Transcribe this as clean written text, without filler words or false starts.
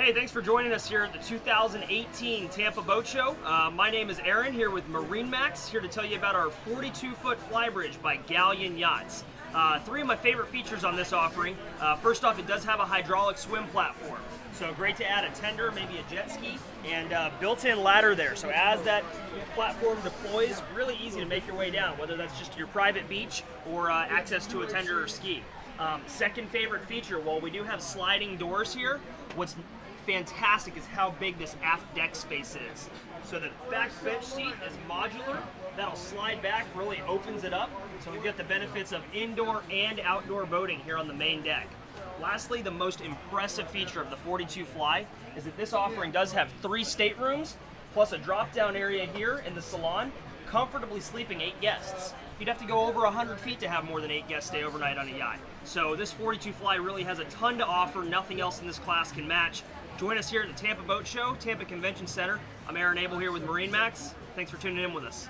Hey, thanks for joining us here at the 2018 Tampa Boat Show. My name is Aaron, here with MarineMax, here to tell you about our 42-foot Flybridge by Galeon Yachts. Three of my favorite features on this offering. First off, it does have a hydraulic swim platform. So great to add a tender, maybe a jet ski, and built-in ladder there. So as that platform deploys, really easy to make your way down, whether that's just your private beach or access to a tender or ski. Second favorite feature, well, we do have sliding doors here. What's fantastic is how big this aft deck space is. So the back bench seat is modular. That'll slide back, really opens it up. So we've got the benefits of indoor and outdoor boating here on the main deck. Lastly, the most impressive feature of the 42 Fly is that this offering does have 3 staterooms, plus a drop-down area here in the salon, comfortably sleeping 8 guests. You'd have to go over 100 feet to have more than 8 guests stay overnight on a yacht. So this 42 Fly really has a ton to offer. Nothing else in this class can match. Join us here at the Tampa Boat Show, Tampa Convention Center. I'm Aaron Abel here with MarineMax. Thanks for tuning in with us.